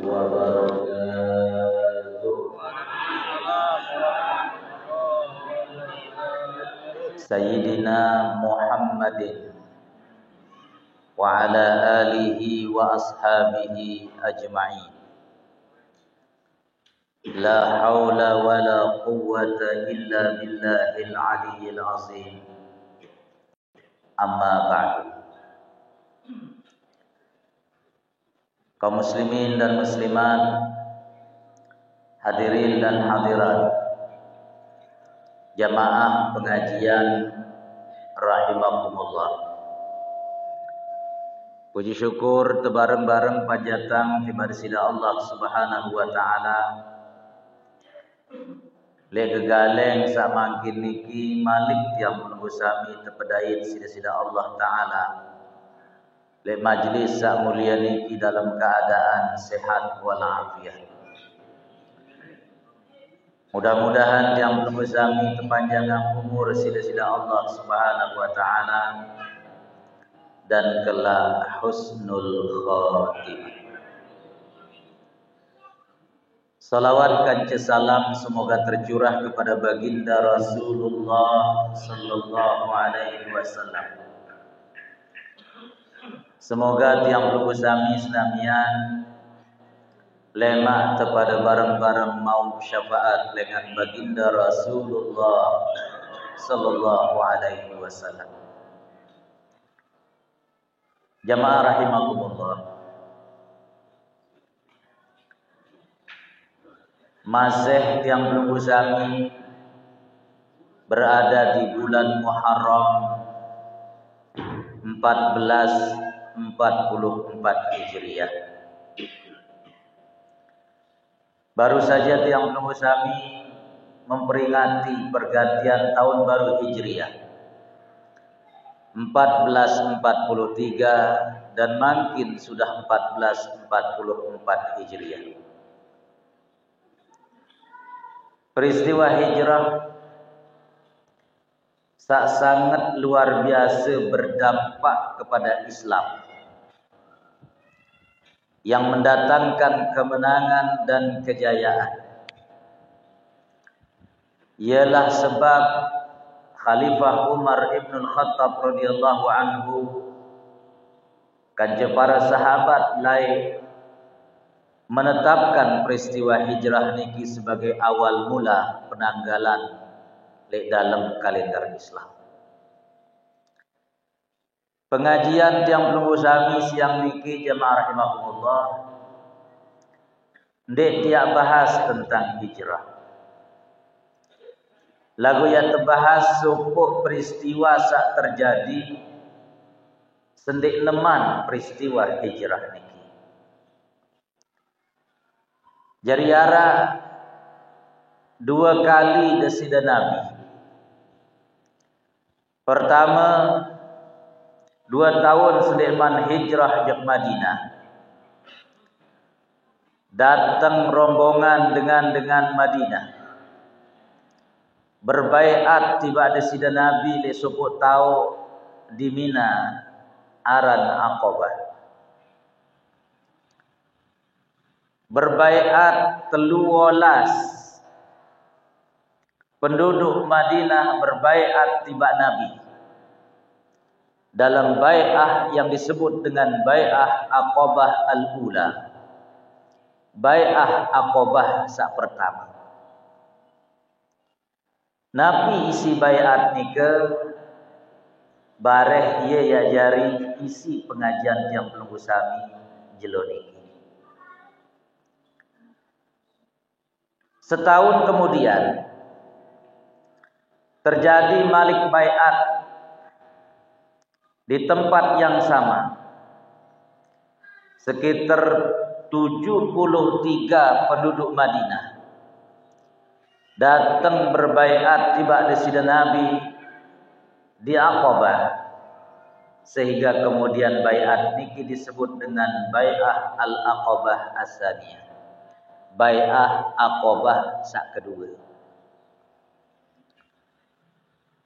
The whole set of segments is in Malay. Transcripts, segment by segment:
wabarakatuh. Sayyidina Muhammadin wa ala alihi wa ashabihi ajma'in. La haula wa la quwwata illa billahil aliyyil azim. Amma ba'du. Kaum muslimin dan muslimat, hadirin dan hadirat, jamaah pengajian rahimakumullah. Puji syukur tebareng-bareng pajatang kepada sida Allah Subhanahu wa taala. Le gegaleng samangkin niki malik tiang menunggu sami tepedait sida-sida Allah taala. Le majlis sak mulia niki dalam keadaan sehat walafiat. Mudah-mudahan yang menunggu sami kepanjangan umur sida-sida Allah Subhanahu wa taala dan kelak husnul khatimah. Salawat kance salam semoga tercurah kepada baginda Rasulullah sallallahu alaihi wasallam. Semoga tiang lugu sami senamian lemak kepada barang-barang mau syafaat dengan baginda Rasulullah sallallahu alaihi wasallam. Jamaah rahimakumullah. Masih yang belum usami berada di bulan Muharram 1444 Hijriah. Baru saja yang belum usami memperingati pergantian tahun baru Hijriah 1443 dan makin sudah 1444 Hijriah. Peristiwa hijrah sangat luar biasa berdampak kepada Islam yang mendatangkan kemenangan dan kejayaan. Ialah sebab Khalifah Umar ibn Khattab radhiyallahu anhu kanja para sahabat lain menetapkan peristiwa hijrah niki sebagai awal mula penanggalan dalam kalender Islam. Pengajian yang belum usami siang niki jemaah rahimahumullah ndek dia bahas tentang hijrah. Lagu yang terbahas sukup peristiwa sak terjadi sendik neman peristiwa hijrah niki. Jariara dua kali desida Nabi. Pertama 2 tahun seleman hijrah ke Madinah. Datang rombongan dengan Madinah. Berbaiat tiba desida Nabi le suku tau di Mina aran Aqabah. Berbaiat 13 penduduk Madinah berbaiat tiba Nabi dalam bai'ah yang disebut dengan bai'ah Aqabah al-Ula, bai'ah Aqabah sak pertama. Nabi isi bai'at nika bareh ia ya jari isi pengajian yang belum usami jeloni. Setahun kemudian terjadi malik bai'at di tempat yang sama. Sekitar 73 penduduk Madinah datang berbai'at tiba di sida Nabi di Aqabah, sehingga kemudian bai'at niki disebut dengan bai'ah al-Aqabah as-Saniyah, bai'ah Aqabah sak kedua.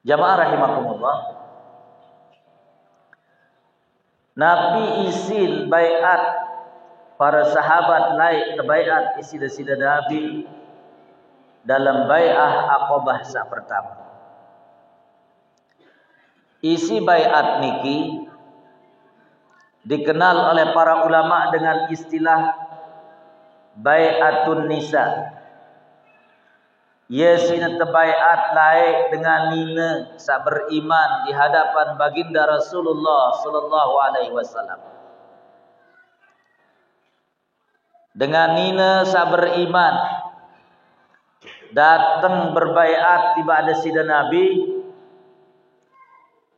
Jamaah rahimakumullah, Nabi izin bai'at para sahabat lain terbaiat sida-sida Nabi dalam bai'ah Aqabah sa pertama. Isi baiat niki dikenal oleh para ulama dengan istilah bai'atun nisa. Ia sina terbaiat lain dengan nina sa beriman di hadapan baginda Rasulullah sallallahu alaihi wasallam. Dengan nina sa beriman datang berbaiat tiba ada sida Nabi,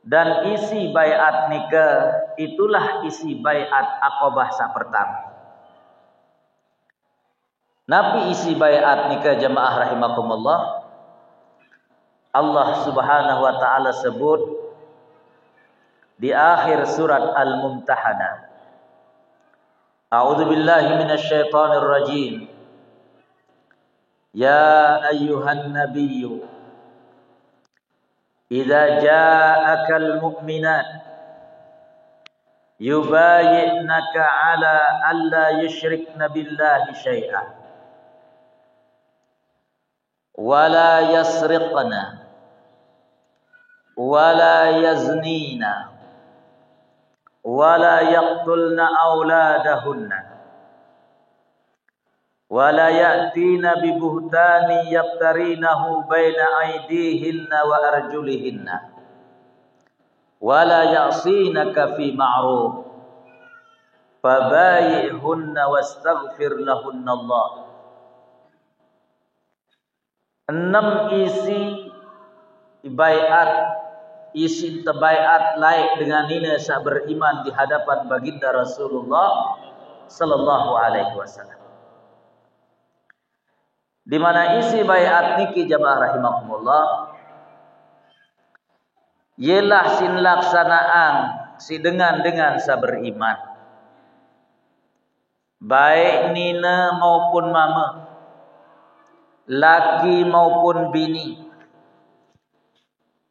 dan isi baiat nikah itulah isi baiat Aqabah sa pertama. Nabi isi baiat nikah jamaah rahimakumullah, Allah Subhanahu wa taala sebut di akhir surat Al-Mumtahanah. A'udzu billahi minasyaitonir rajim. Ya ayyuhan nabiyyu idza ja'akal mu'minat yubayyi'naka 'ala alla yusyrikna billahi syai'an wa la yasriqna wa la yaznina wa la yaqtulna auladahunna wa la ya'tina bi buhtani yaftarinahu baina aydihinna wa arjulihinna wa la ya'sinaka fi ma'ruf fabayi'hunna wastaghfir lahunna Allah. 6 isi baiat, isi terbaiat laik dengan nina sa beriman di hadapan baginda Rasulullah sallallahu alaihi wasallam. Di mana isi baiat niki jamaah rahimakumullah ialah sin laksanaan si dengan sa beriman, baik nina maupun mama, laki maupun bini,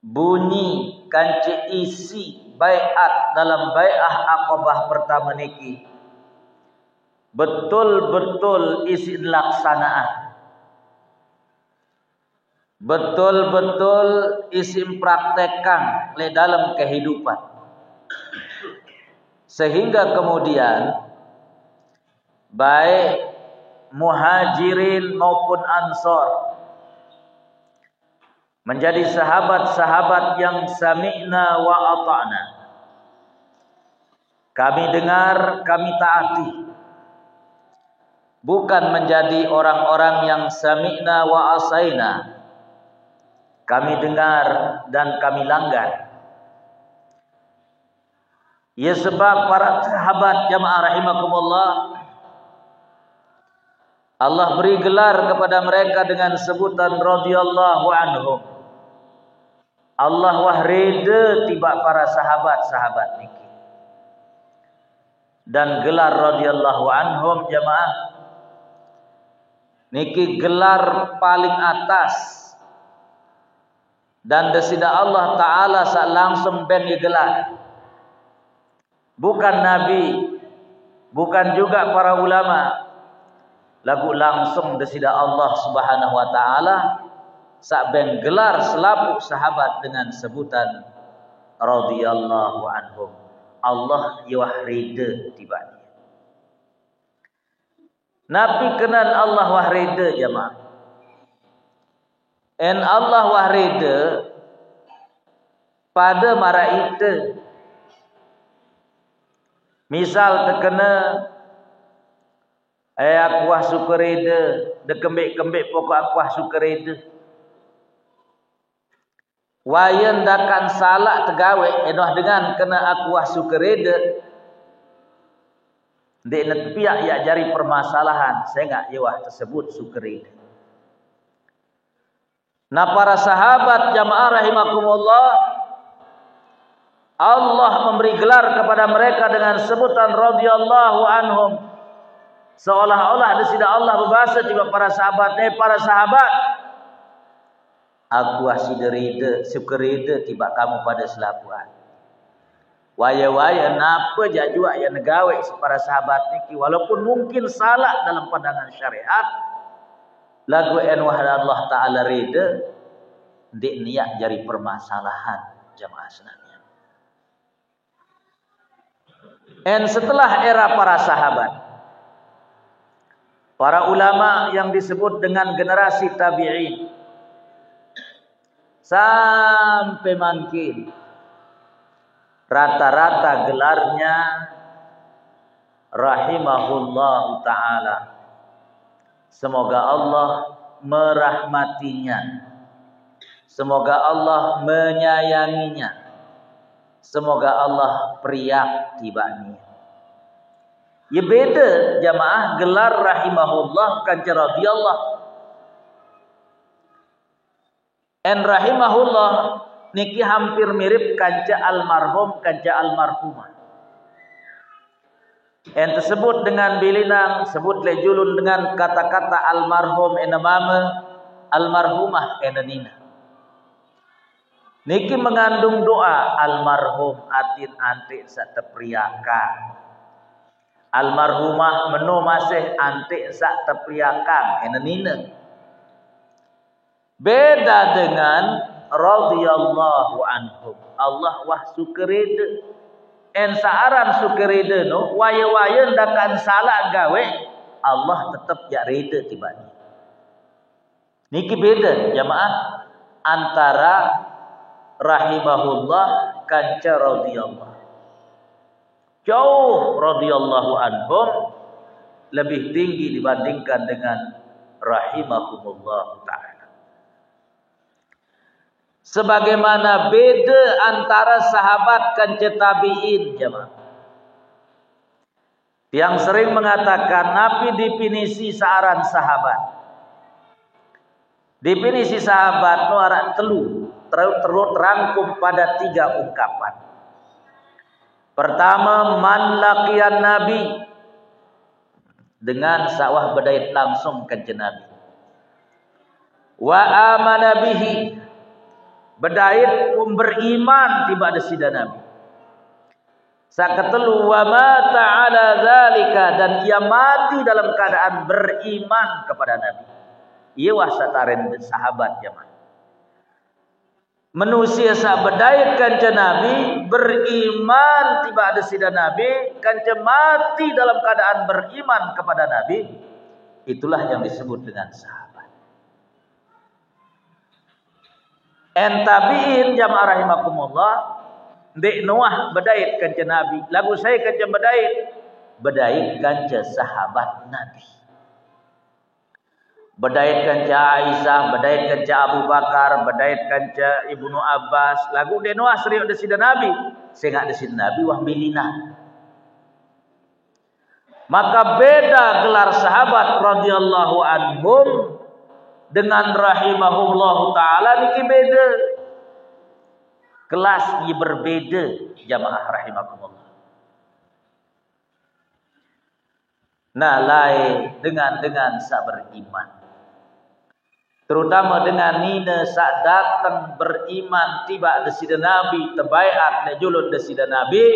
bunyi kanci isi baiat dalam bai'ah Aqabah pertama niki betul-betul isi laksanaan, betul-betul isim praktekkan le dalam kehidupan, sehingga kemudian baik muhajirin maupun ansor menjadi sahabat-sahabat yang sami'na wa ata'na, kami dengar, kami taati, bukan menjadi orang-orang yang sami'na wa asaina, kami dengar dan kami langgar. Ya, sebab para sahabat jamaah rahimakumullah Allah beri gelar kepada mereka dengan sebutan radhiyallahu anhum. Allah wah reda tiba para sahabat-sahabat niki. Dan gelar radhiyallahu anhum jamaah niki gelar paling atas, dan desida Allah taala sak langsung ben digelar. Bukan nabi, bukan juga para ulama, lagu langsung desida Allah Subhanahu wa taala sak ben gelar selaku sahabat dengan sebutan radhiyallahu anhum. Allah yawah rida tiba. Nabi kenal Allah wah rida jamaah. En Allah wah rida pada mara ite. Misal terkena aku wah suka reda, de kembik-kembik pokok aku wah suka reda. Wayan dakan salah tegawe enoh dengan kena aku wah suka reda. Dek net pihak ya jari permasalahan, saya enggak yewah tersebut suka reda. Nah, para sahabat jamaah rahimakumullah, Allah memberi gelar kepada mereka dengan sebutan radhiyallahu anhum. Seolah-olah desida Allah berbahasa tiba para sahabat, para sahabat, aku asyik rida, suka rida tiba kamu pada selapuan. Waya-waya napa jak jua yang negawe para sahabat niki walaupun mungkin salah dalam pandangan syariat lagu enwah Allah Taala rida ndik niat jadi permasalahan jamaah sekalian. Dan setelah era para sahabat, para ulama yang disebut dengan generasi tabi'in sampai makin rata-rata gelarnya rahimahullahu ta'ala. Semoga Allah merahmatinya, semoga Allah menyayanginya, semoga Allah periak tibanya. Ya beda jamaah gelar rahimahullah kanca radhiyallah. En rahimahullah niki hampir mirip kanca almarhum kanca almarhumah. En tersebut dengan bilinang sebut lejulun dengan kata-kata almarhum enamama almarhumah enanina. Niki mengandung doa almarhum atin antik sak tepriakan. Almarhumah menu masih antik sak tepriakan enanina. Beda dengan radhiyallahu anhum. Allah wah sukerede. En saaran sukerede no waya-waya ndakan salah gawe Allah tetap jak reda tibanya. Niki beda jamaah antara rahimahullah kanca radhiyallahu. Jauh radhiyallahu anhum lebih tinggi dibandingkan dengan rahimahumullah ta'ala. Sebagaimana beda antara sahabat kanca tabi'in jemaah. Yang sering mengatakan napi definisi saaran sahabat. Definisi sahabat nu arak telu terangkum pada 3 ungkapan. Pertama, man laqiyan nabi, dengan sawah bedait langsung kanca nabi. Wa amana bihi, bedait beriman tiba ada sida nabi. Saketelu wa mata ala zalika, dan ia mati dalam keadaan beriman kepada nabi. Ieu wah sataren sahabat jemaah. Manusia sa bedait kanca nabi beriman tiba ada sida nabi, kanca mati dalam keadaan beriman kepada nabi, itulah yang disebut dengan sahabat. En tabi'in jamaah rahimakumullah ndek nuah bedait kanca nabi. Lagu saya kanca bedait kanca sahabat nabi. Bedait kanca Aisyah, bedait kanca Abu Bakar, bedait kanca Ibnu Abbas. Lagu de nuah serius de sida nabi, sehingga de sida nabi wah milina. Maka beda gelar sahabat radhiyallahu anhum dengan rahimahullahu ta'ala niki beda. Kelasnya berbeda jamaah rahimakumullah. Nah, lain dengan sak beriman. Terutama dengan nina sak datang beriman tiba de sida nabi, tebaiat ne julun de sida nabi.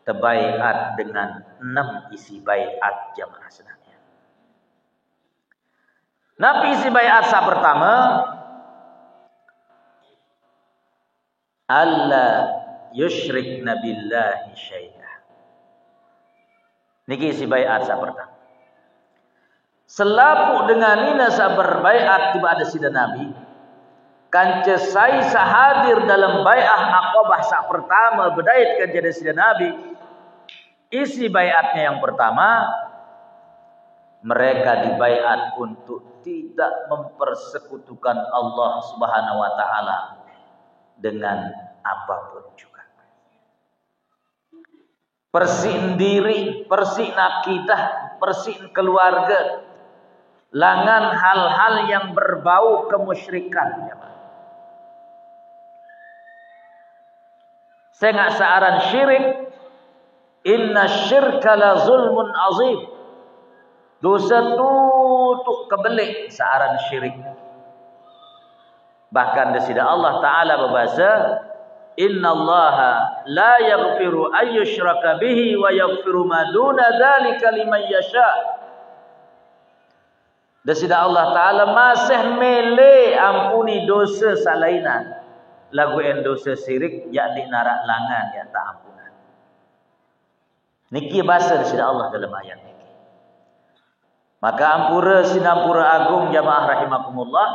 Tebaiat dengan 6 isi baiat jamaah sekalian. Nabi isi baiat sak pertama, Allah yusyrik nabillahi syai'ah. Niki isi baiat sak pertama. Selapu dengan nina sak berbaiat tiba ada sida nabi, kanca sai sahadir dalam bai'ah Aqabah sak pertama bedait kanca de sida nabi. Isi baiatnya yang pertama, mereka dibaiat untuk tidak mempersekutukan Allah Subhanahu wa taala dengan apapun juga. Persin diri, persin akidah, persin keluarga, langan hal-hal yang berbau kemusyrikan. Saya nggak searan syirik. Inna syirka la zulmun azim. Dosa tutuk kebelik searan syirik. Bahkan desida Allah Ta'ala berbahasa, innallaha la yaghfiru ayyushraka bihi wa yaghfiru ma duna dzalika liman yasha. Desida Allah Ta'ala masih mele ampuni dosa salainan lagu en dosa syirik yakni narak langan ya tak ampunan. Niki bahasa desida Allah dalam ayat niki. Maka ampura sinampura agung jamaah rahimakumullah.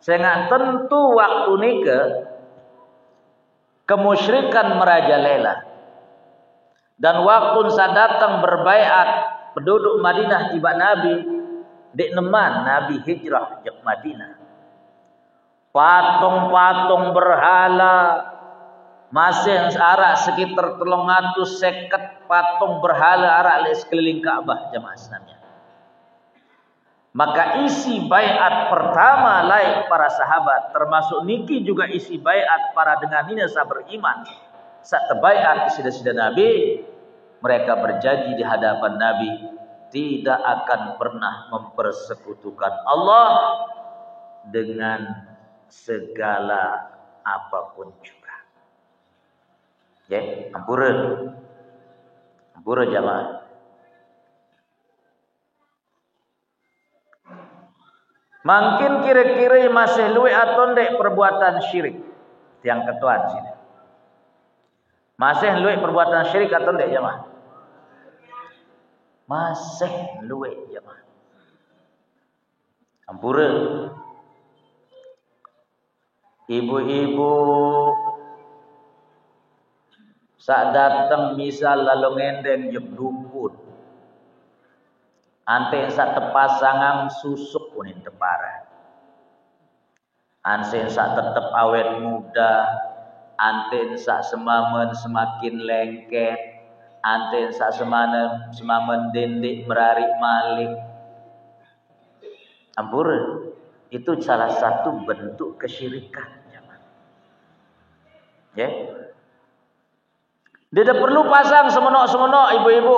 Sehingga tentu waktu nika kemusyrikan merajalela. Dan waktu saya datang berbaiat penduduk Madinah tiba Nabi dek neman Nabi hijrah ke Madinah. Patung-patung berhala masih arak sekitar 350 patung berhala arak le sekeliling Ka'bah jamaah sekalian. Maka isi baiat pertama lain para sahabat termasuk niki juga isi baiat para dengan ini saya beriman. Saat baiat sida-sida Nabi, mereka berjanji di hadapan Nabi tidak akan pernah mempersekutukan Allah dengan segala apapun juga. Ya, ampura. Ampura jamaah. Mungkin kira-kira masih luwe atau ndek perbuatan syirik. Tiang ketuan sini. Masih luwe perbuatan syirik atau ndek jamaah? Masih luwe jemaah. Ampura. Ibu-ibu saat datang misal lalu ngendeng jem dukun. Ante saat tepasangan susuk punin tepara. Ante saat tetep awet muda. Ante saat semamen semakin lengket. Ante sak semamen dendik merarik malik. Ampura. Itu salah satu bentuk kesyirikan. Ya. Dia tak perlu pasang semenok-semenok ibu-ibu.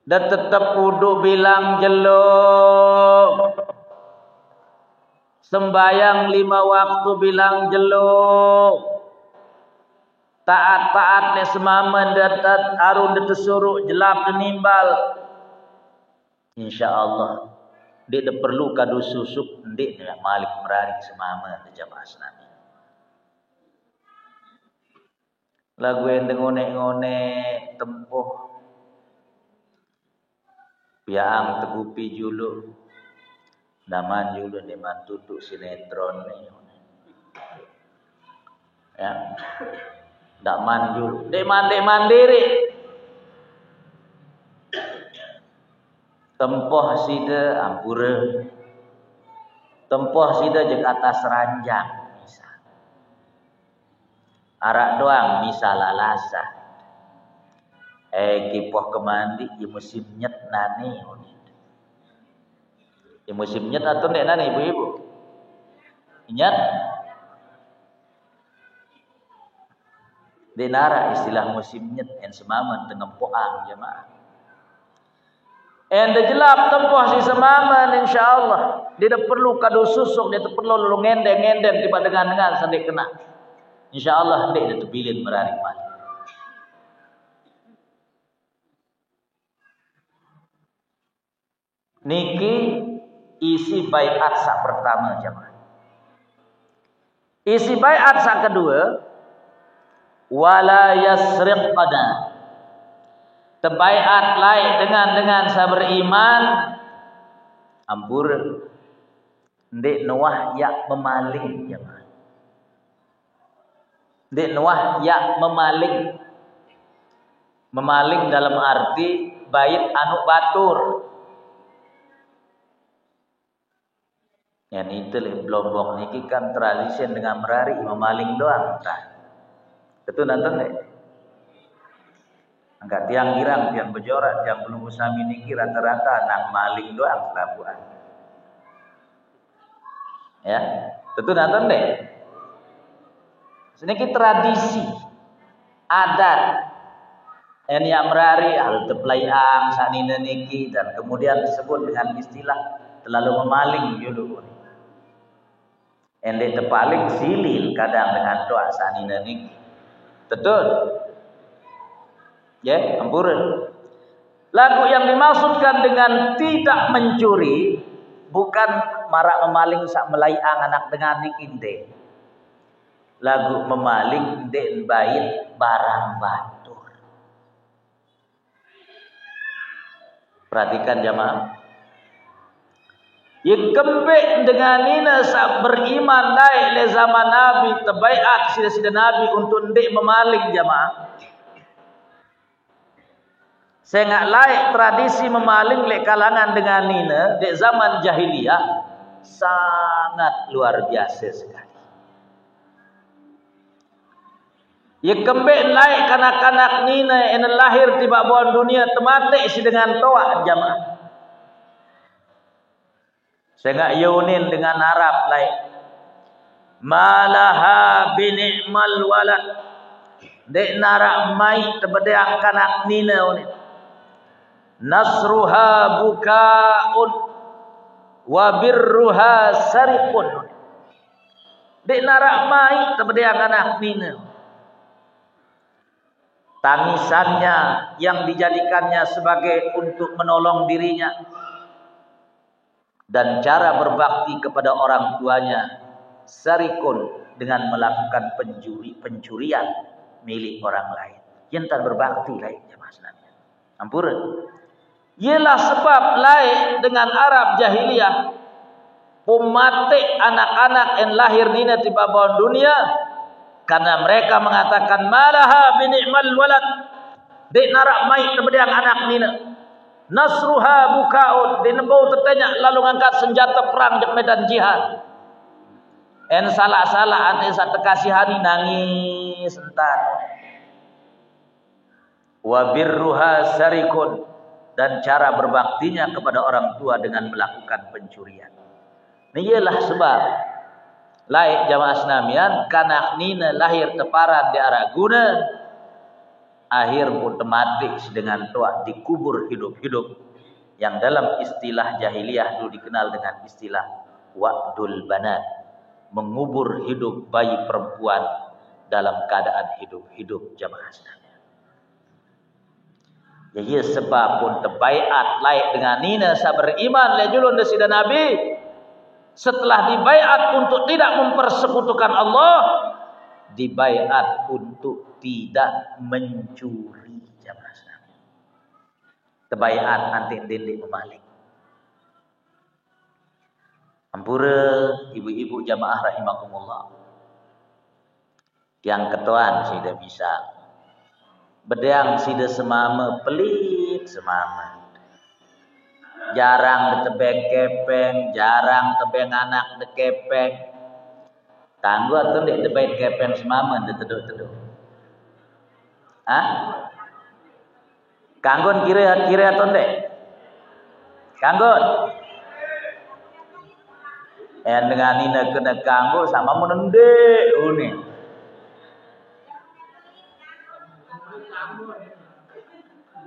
Dan tetap kudu bilang jeluk. Sembayang 5 waktu bilang jeluk. Taat-taat ni semaman datat arun detesuruk jelap denimbal. InsyaAllah dia dah perlu kadu susuk ndik nak malik merarik semaman jamaah Nabi. Lagu yang ngonek-ngonek tempuh piang tegupi julu daman julu ni mantutuk sinetron ni. Ya. Dak manjul, dek mandiri. Tempoh sida ampura. Tempoh sida jeung atas ranjang misal. Arak doang misal alasa. Kipoh kemandi di musim nyet nani. Di musim nyet atau nek nani ibu-ibu? Nyet. Denara istilah musim nyet yang semaman tengah poang jemaah. Enda jelap tempoh si semaman insyaallah. Dia tak perlu kado susuk, dia tak perlu lu ngendeng-ngendeng tiba dengan sampai kena. Insyaallah dia tu bilin merarik mati. Niki isi baiat sak pertama jemaah. Isi baiat sak kedua wala yasriqna. Tebaiat lain dengan saya beriman ampur ndek nuah yak memaling jemaah. Ndek nuah yak memaling. Memaling dalam arti bait anu batur. Yang itu lombok niki kan tradisi dengan merari memaling doang tah. Betul nonton deh. Enggak tiang girang, tiang bejorat, tiang belum usami niki rata-rata nak maling doang pelabuhan. Ya, betul nonton deh. Seniki tradisi, adat, yang merari hal teplayang sanina niki dan kemudian disebut dengan istilah terlalu memaling dulu. Endek terpaling silin kadang dengan doa sanina ni. Betul? Ya, ampun. Lagu yang dimaksudkan dengan tidak mencuri bukan marak memaling sak melaiang anak dengan nikinde. Lagu memaling den bait barang batur. Perhatikan jamaah. Yang kembek dengan ina sak beriman naik le zaman Nabi terbaiat sida-sida Nabi untuk ndik memaling jamaah. Saya nggak laik tradisi memaling le kalangan dengan nina di zaman jahiliyah sangat luar biasa sekali. Yang kembek laik kanak-kanak nina yang lahir tiba bawah dunia tematik si dengan toa jamaah. Saya nggak yunin dengan Arab lain. Malaha bini'mal walad. Dek narak mai terbedeang kanak nina ni. Nasruha bukaun wa birruha sarikun. Dek narak mai terbedeang kanak nina. Tangisannya yang dijadikannya sebagai untuk menolong dirinya. Dan cara berbakti kepada orang tuanya sarikun dengan melakukan pencurian milik orang lain. Yang tak berbakti lain jemaah sekalian. Ampun. Ialah sebab lain dengan Arab jahiliyah pematik anak-anak yang lahir nina di bawah dunia karena mereka mengatakan malaha bini'mal walad. Dek narak mai terbedeang anak nina. Nasruha bukaun dinebau tertanya lalu ngangkat senjata perang di medan jihad. En salah-salah ante satu kasihani nangis entar. Wa birruha sarikun dan cara berbaktinya kepada orang tua dengan melakukan pencurian. Ini ialah sebab laik jamaah senamian kanak nina lahir teparan di Araguna. Akhir otomatis dengan doa dikubur hidup-hidup yang dalam istilah jahiliyah dulu dikenal dengan istilah wa'dul banat, mengubur hidup bayi perempuan dalam keadaan hidup-hidup jamaah sekalian. Jadi sebab pun terbaiat laik dengan nina sabar iman le julun desida Nabi setelah dibaiat untuk tidak mempersekutukan Allah, dibaiat untuk tidak mencuri jamaah sekalian. Terbaiat anti dindik memaling. Ampura ibu-ibu jamaah rahimakumullah. Yang ketuan sida bisa. Bedeang sida semama pelit semama. Jarang ditebeng kepeng, jarang tebeng anak dekepeng. Tangguh atau ndek tebeng kepeng semama diteduk-teduk. Kanggon kira atau ndek? Kanggon. Yang dengan ini kena kanggo sama menendek ini.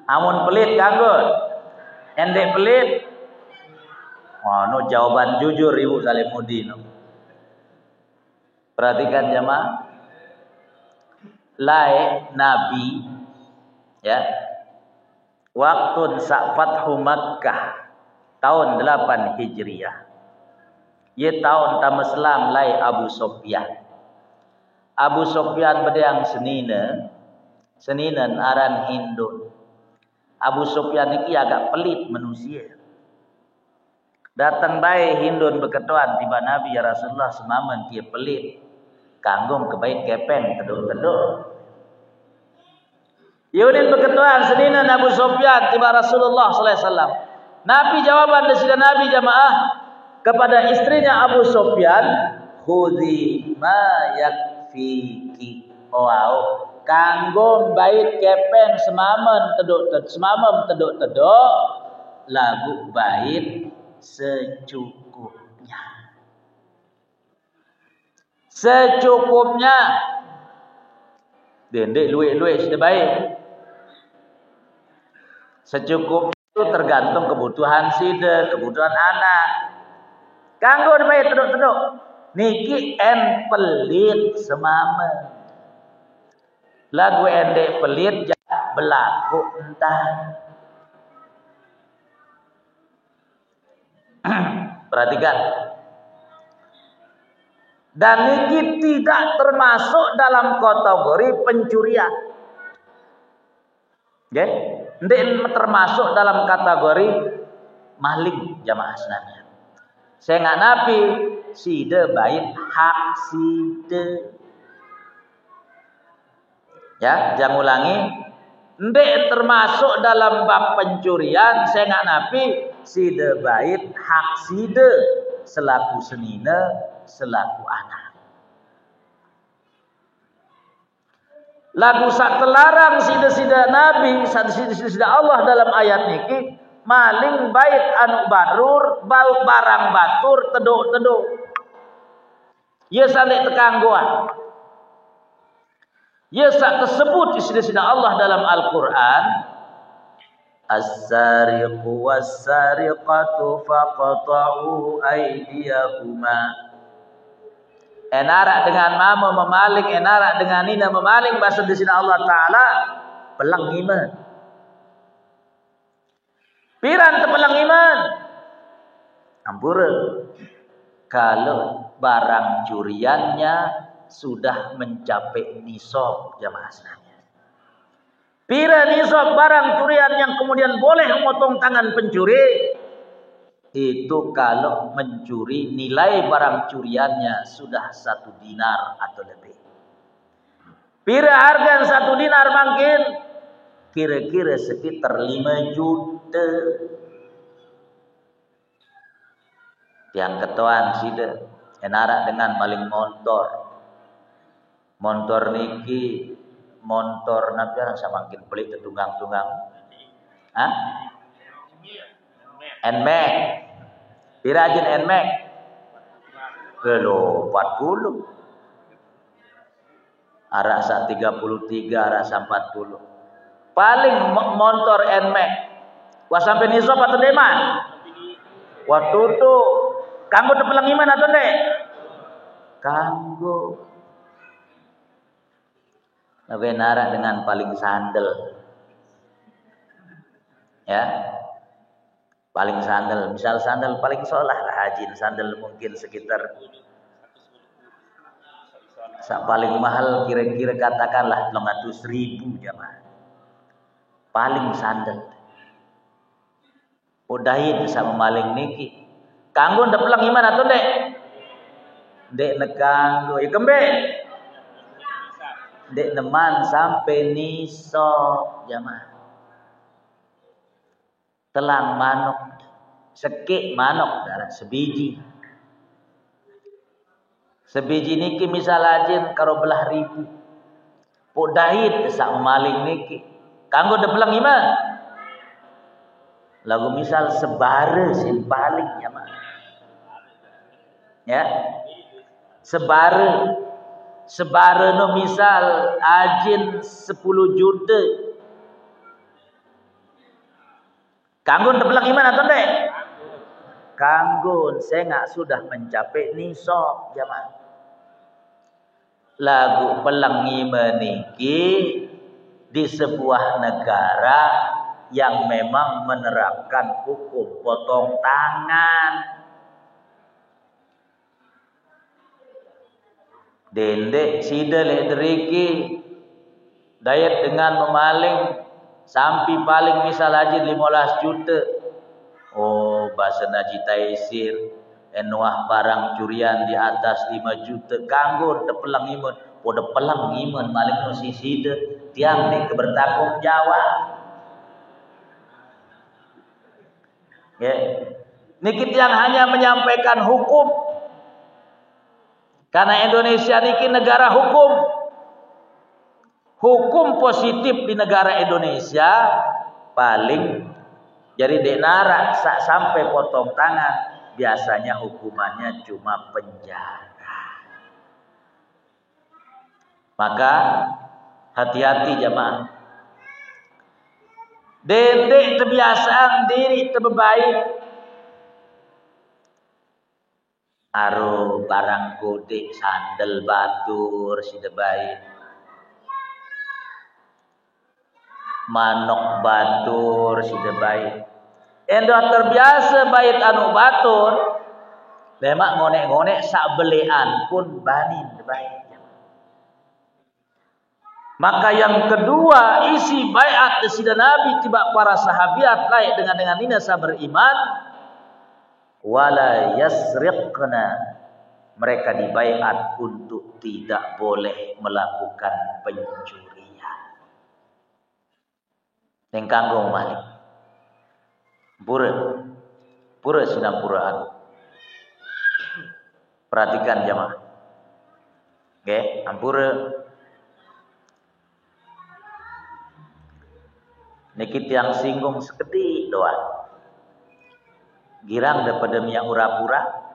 Amun pelit kanggon. Endek pelit. Wah, no jawaban jujur Ibu Salimuddin. Perhatikan jemaah. Laik Nabi ya. Waktu Fathu Makkah tahun 8 Hijriah. Ia tahun tamaslam lai Abu Sufyan. Abu Sufyan bedeang seninan aran Hindun. Abu Sufyan ini agak pelit manusia. Datang baik Hindun berketuan tiba Nabi ya Rasulullah semaman dia pelit. Kanggung kebaik kepeng teduk-teduk. Yudin berketuan seninan Abu Sufyan tiba Rasulullah sallallahu alaihi wasallam. Nabi jawaban dari Nabi jamaah kepada istrinya Abu Sufyan, khudhi ma yakfiki. Wow, kanggo bait kepeng semamen teduk-teduk lagu bait secukupnya. Secukupnya. Dendek luik-luik sudah baik. Secukupnya itu tergantung kebutuhan sida, kebutuhan anak. Kanggo baik teduk-teduk. niki en pelit semama. Lagu endek pelit berlaku entah. Perhatikan. Dan niki tidak termasuk dalam kategori pencurian. Okay? Tidak termasuk dalam kategori maling jamaah sekalian. Saya nggak napi sida bait hak sida. Ya, jangan ulangi. Ndek termasuk dalam bab pencurian, saya nggak napi sida bait hak sida selaku senina, selaku anak. Lagu sak telarang sida-sida Nabi, sida-sida Allah dalam ayat niki, maling bait anu barur, bau barang batur, teduk-teduk. Ye sampai tekanggoan. Ye sak tersebut sida-sida Allah dalam Al-Qur'an, as-sariqu was-sariqatu faqta'u aydiyahuma. Enarak dengan mama memaling, enarak dengan nina memaling, bahasa di sini Allah Ta'ala pelang iman. Piran tepelang iman. Ampura. Kalau barang curiannya sudah mencapai nisab jamaah sekalian. Pira nisab barang curian yang kemudian boleh memotong tangan pencuri? Itu kalau mencuri nilai barang curiannya sudah 1 dinar atau lebih. Pira harga 1 dinar mungkin kira-kira sekitar 5 juta. Yang ketuan sida enarak dengan maling motor. Motor niki motor nabi orang samakin pelit tunggang-tunggang. Hah? Nmax. Pirajin Nmax. Kelo 40. Arak sak 33, arak sak 40. Paling motor Nmax. Wah sampai nisab atau deman? Waktu itu kanggo tepelang iman atau ndek? Kanggo. Nabi narak dengan paling sandel. Ya. Paling sandal, misal sandal paling solah lah hajin, sandal mungkin sekitar paling mahal kira-kira katakanlah 200.000 jamaah. Paling sandal. Udahin sama maling niki. Kanggo ndak pelang iman atau ndek? Ndek nekanggo, ya kembe. Ndek neman sampai nisab jamaah. Telang manuk, sekik manuk darah sebiji. Sebiji niki misal ajin karo belah 1000. Pok dahit sak maling niki. Kanggo depelang iman. Lagu misal sebare sin paling ya mak. Ya. Sebare. Sebare no misal ajin 10 juta. Kanggo tepelang iman atau ndek? Kanggo saya sudah mencapai nisab jamaah. Lagu pelang iman niki di sebuah negara yang memang menerapkan hukum potong tangan. Dendek sida lek deriki dayat dengan memaling sampai paling misal aja 15 juta. Oh, bahasa Naji Taisir. Enuah barang curian di atas 5 juta. Kanggo tepelang iman. Poda pelang iman maling no sisida. Tiang ni kebertanggung jawab. Ya. Niki tiang hanya menyampaikan hukum. Karena Indonesia niki negara hukum. Hukum positif di negara Indonesia paling jadi denara sampai potong tangan biasanya hukumannya cuma penjara. Maka hati-hati jemaah. Dedek kebiasaan diri terbaik. aro barang kodik sandal batur sida baik manok batur sida baik endo terbiasa bait anu batur lemak ngonek-ngonek sak belean pun banin baik. Maka yang kedua isi baiat sida Nabi tiba para sahabiat lain dengan ini beriman wala yasriqna, mereka dibaiat untuk tidak boleh melakukan pencurian. Yang kanggo malik pura sinam puraan. Perhatikan jamaah. Oke, ampura niki tiang singgung seketik doang. Girang daripada minyak ura-pura.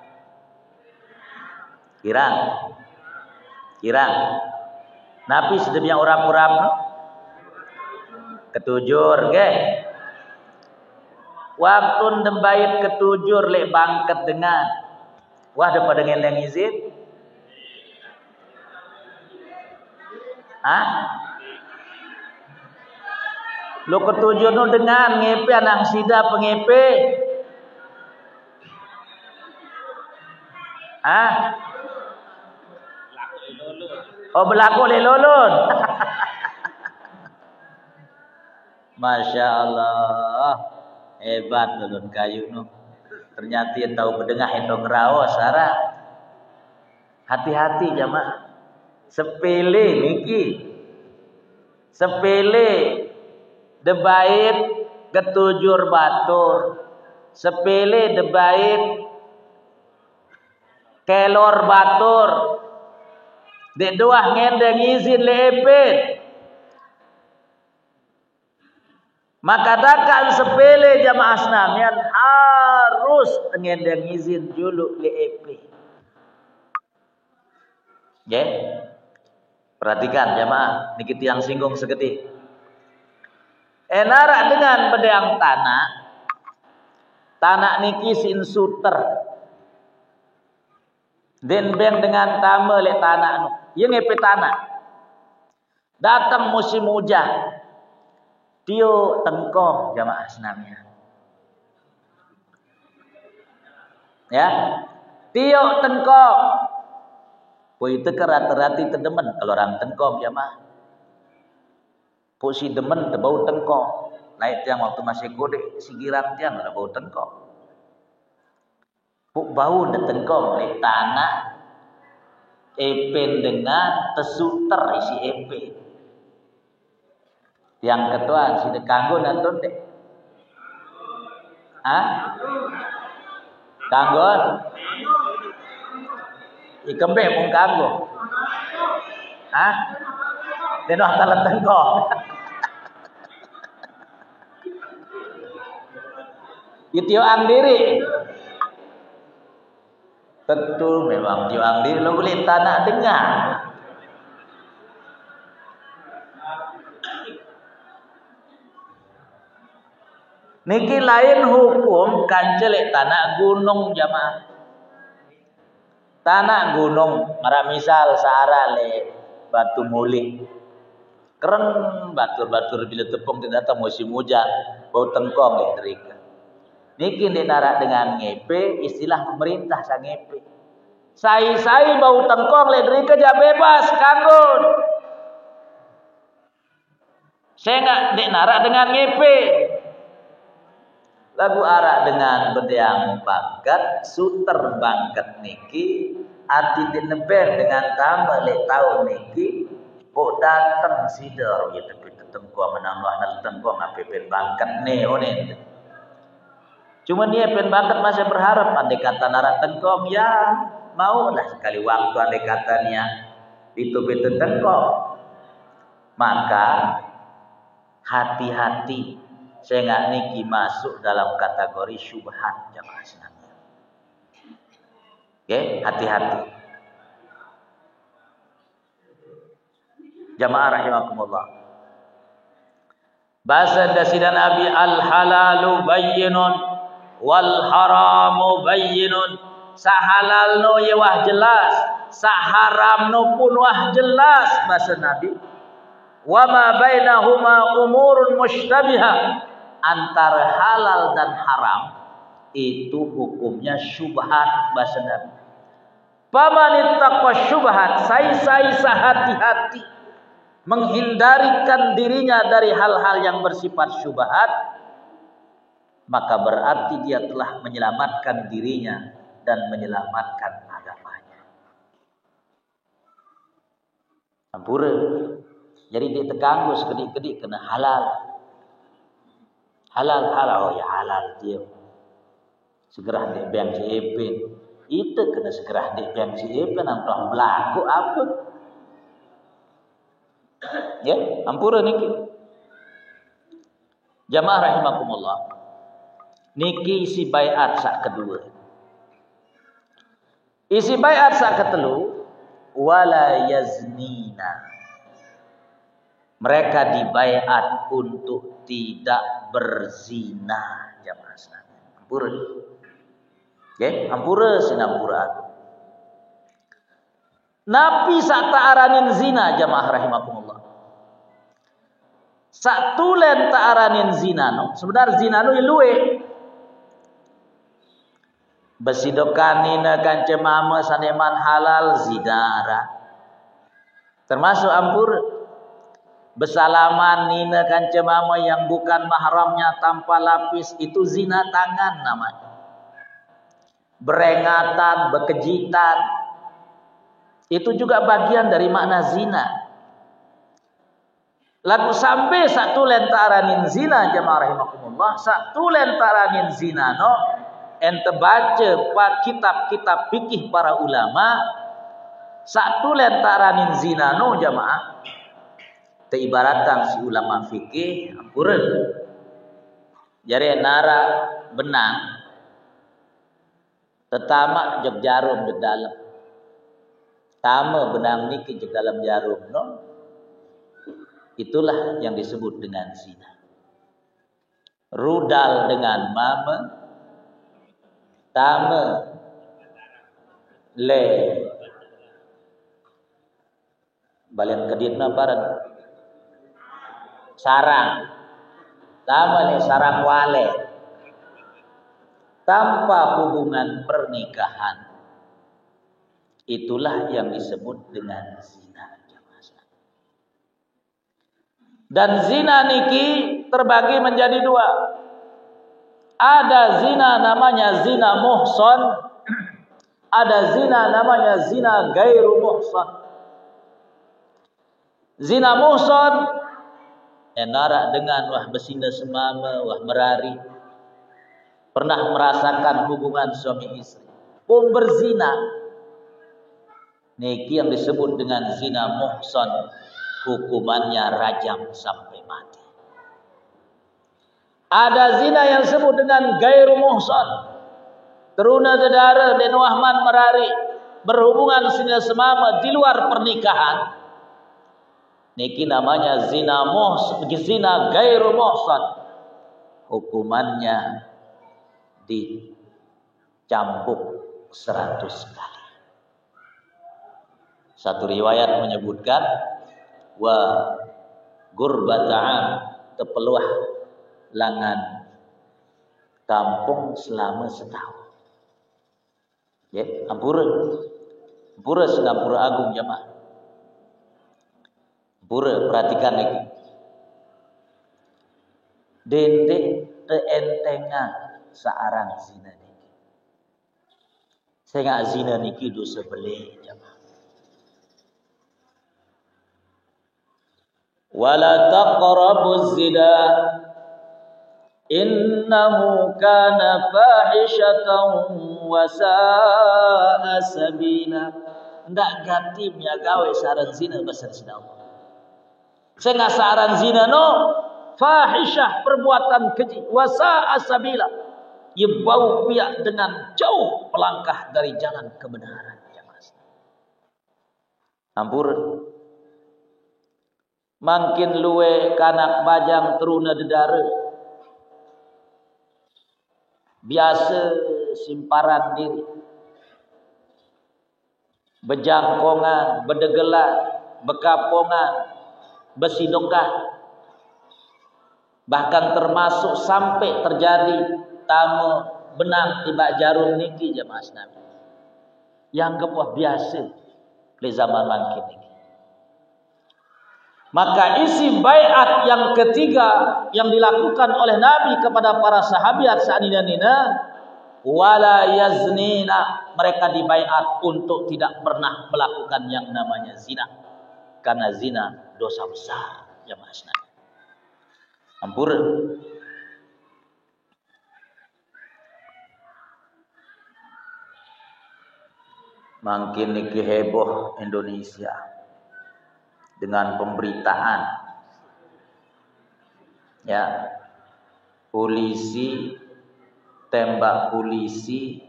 Girang. Nabi sudah minyak ura-pura ketujur, ke? Waktu dembait ketujur lek bangket dengan. Wah daripada ngeleng izin. Lo ketujuh nu dengan ngepe anak sida pengepe. Oh berlaku le lolon. Masya Allah, hebat lolon kayu nu. Ternyata yang tahu berdengah itu ngerawas sarah. Hati-hati jamaah. Sepele niki. Sepele debait ketujur batur. Sepele debait kelor batur. Dek doah ngendeng izin lepet. Maka dakan sepele jamaah senamian harus ngendeng izin dulu lepet. Ya. Perhatikan jamaah, niki tiang singgung seketik. Enarak dengan bedang tanah niki sin suter. Den ben dengan tama lek tanah nu. Ye ngepe tanah. Datang musim hujan. Tio tengkong jamaah senamnya. Ya. Tio tengkong. Poi itu rata-rata tedemen kalau orang tengkong jamaah. Poi si demen tebau tengkong. Lain tiang waktu masih kode si girang tiang ada bau tengkong. Pok bau dan tengkong lek tanah epen dengan tesuter isi epen. Yang ketua si kanggo nonton deh. Kanggo? Ikembe pun kanggo. Deno talat tengkong. Itu ang diri. Tentu memang juang diri lo boleh tanah dengar. Niki lain hukum kancelek tanah gunung jamaah. Tanah gunung, mara misal searah le batu muli. Keren batur-batur bila tepung tidak datang musim hujan, bau tengkong le derika. Niki dinarak dengan ngepe, istilah pemerintah sang ngepe. Sai bau tengkong le derika ja bebas kanggon. Saya enggak dinarak dengan ngepe. Lagu arak dengan bedang bangkat, suter bangkat niki, arti dineber dengan tambah le tahun niki, kok datang sidar ya tapi tengkong menambah nal tengkong apepen bangkat ne. Cuma dia pen bangkat masih berharap andai kata narak tengkong ya mau lah sekali waktu andai katanya itu betul tengkong. Maka hati-hati. Saya nggak niki masuk dalam kategori syubhat jamaah sekalian. Oke, hati-hati. Jamaah rahimakumullah. Bahasa dasidan Nabi al halalu bayyinun wal haramu bayyinun sahalal no ye wah jelas, saharam no pun wah jelas bahasa Nabi. Wa ma bainahuma umurun mushtabihah, antara halal dan haram itu hukumnya syubhat bahasa Nabi. Faman ittaqa syubhat, sai hati-hati menghindarikan dirinya dari hal-hal yang bersifat syubhat, maka berarti dia telah menyelamatkan dirinya dan menyelamatkan agamanya. Ampura. Jadi dia terganggu sekedik-kedik kena halal. Halal. Oh ya halal dia. Segera dia biang siepin. Itu kena segera dia biang siepin. Antara berlaku apa. Ya, ampura niki. Jamaah rahimakumullah. Niki isi baiat sak kedua. Isi baiat sak ketelu. Wala yaznina. Mereka dibaiat untuk tidak berzina. Jamaah sekalian. Ampura. Okay? Ampura sinampura. Nabi sak ta'aranin zina jamaah rahimakumullah. Sak tulen ta'aranin zina no. Sebenarnya zina no luwe. Besidokanina kancemama saneman halal zinara. Termasuk ampura. Bersalaman nina kancemama yang bukan mahramnya tanpa lapis itu zina tangan namanya. Berengatan, bekejitan itu juga bagian dari makna zina. Lalu sampai satu lentaranin zina jamaah rahimakumullah, satu lentaranin zina no ente baca pak kitab-kitab fikih para ulama, satu lentaranin zina no jamaah teibaratan si ulama fikih ampura. Jadi nara benang tetama jog jarum di dalam. Tama benang niki di dalam jarum no. Itulah yang disebut dengan zina. Rudal dengan mama, tama le balian keditna barat sarang, tama le sarang wale tanpa hubungan pernikahan. Itulah yang disebut dengan zina. Dan zina niki terbagi menjadi dua. Ada zina namanya zina muhsan, ada zina namanya zina gairu muhsan. Zina muhsan enara dengan wah bersina semama, wah merari, pernah merasakan hubungan suami istri, pun berzina. Niki yang disebut dengan zina muhsan, hukumannya rajam sampai mati. Ada zina yang disebut dengan gairu muhsan, teruna dedara dan wahman merari, berhubungan sina semama di luar pernikahan. Niki namanya zina gairu muhsan, hukumannya dicambuk 100 kali. Satu riwayat menyebutkan wa gurbata'am, tepeluah langan kampung selama setahun. Ya, ampura sinampura agung jamaah. Ampura perhatikan lagi. Dendek teentengan searang zina niki. Saya zina niki dosa belih jamaah. Wala taqrabuz zina innahu kana fahishatan wa sa'a sabila. Ndak gatim ya gawe saran zina basar sina Allah. Sehingga saran zina no fahishah, perbuatan keji, wa sa'a sabila, ia bau piak dengan jauh melangkah dari jalan kebenaran. Ampura makin luwe kanak bajang teruna dedara. Biasa simparan diri. bejangkongan, bedegelan, bekapongan, besidokah, bahkan termasuk sampai terjadi tamu benang tiba jarum niki jemaah Nabi. Yang kepuah biasa di zaman mangkin ini. Maka isi baiat yang ketiga yang dilakukan oleh Nabi kepada para sahabat saninana wala yaznina, mereka dibaiat untuk tidak pernah melakukan yang namanya zina, karena zina dosa besar jemaah Nabi. Ampura. Makin niki heboh Indonesia dengan pemberitaan, ya, polisi tembak polisi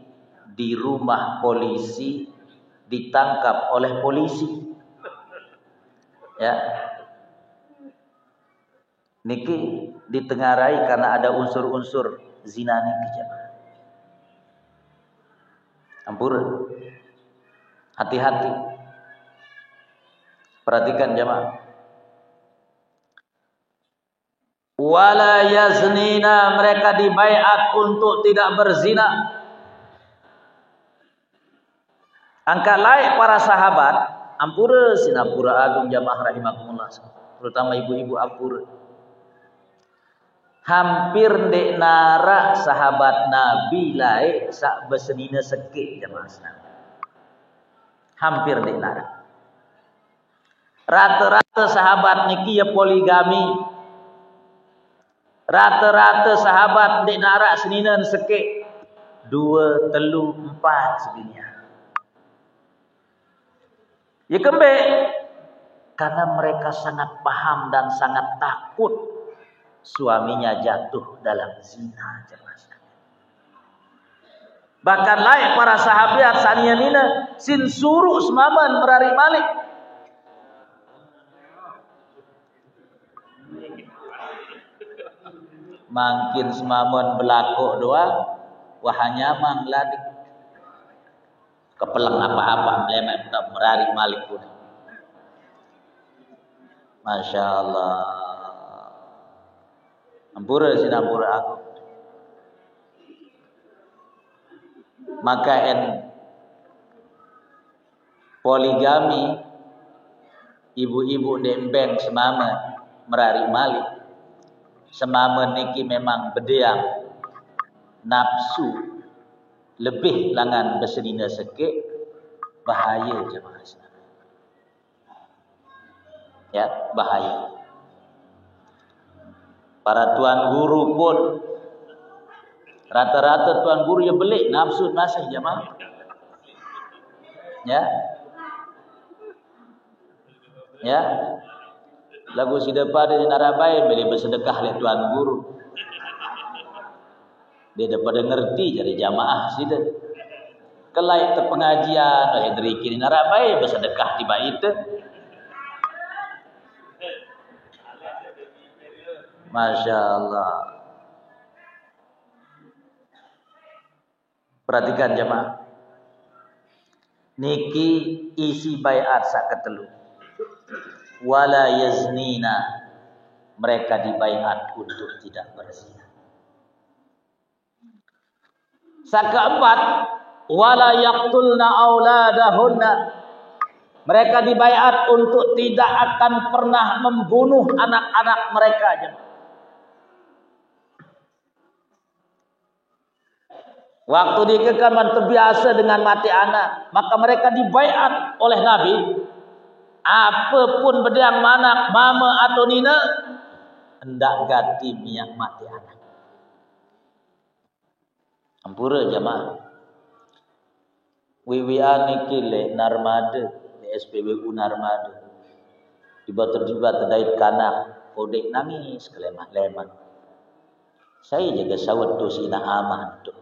di rumah polisi ditangkap oleh polisi, ya, niki ditengarai karena ada unsur-unsur zina niki jemaah. Ampura. Hati-hati. Perhatikan jemaah. Wala yaznina, mereka dibaiat untuk tidak berzina. Angkat laik para sahabat, ampura sinapura agung jamaah rahimakumullah, terutama ibu-ibu ampura. Hampir ndek nara sahabat Nabi laik sak besenina sekik jamaah Nabi. Hampir ndek nara. Rata-rata sahabat niki ya poligami. Rata-rata sahabat ndek nara senina sekik 2, 3, 4 sebinya. Ya kembe karena mereka sangat paham dan sangat takut suaminya jatuh dalam zina jemaah. Bahkan lain para sahabat sanianina sin suruh semaman merari malik. Makin semaman belako doang wahanya mang ladik. Kepelang apa-apa lemak merari malik pun. Masya Allah. Ampura sinampura aku. Maka poligami ibu-ibu dembeng semama merari malik. Semama niki memang bedeang nafsu lebih langan besenina sekek bahaya jemaah. Ya, bahaya. Para tuan guru pun rata-rata tuan guru yang belik nafsu masih jemaah. Ya. Ya. Lagu sidepa di narabai beli bersedekah oleh tuan guru. Dia daripada ngerti dari jamaah sida. Kelai terpengajian oleh dari kini narabai bersedekah tiba itu. Masya Allah. Perhatikan jemaah. Niki isi baiat sak ketelu. Wala yaznina, mereka dibaiat untuk tidak berzina. Sak keempat, wala yaqtulna auladahunna, mereka dibaiat untuk tidak akan pernah membunuh anak-anak mereka jemaah. Waktu dikekaman terbiasa dengan mati anak, maka mereka dibaiat oleh Nabi. Apapun bedang manak, mama atau nina, hendak ganti minyak mati anak. Ampura jemaah. Wiwian niki le narmada, le SPBU narmada. Tiba-tiba terdait kanak, kodek nangis kelemah-lemah. Saya jaga sawat tu sina aman tu.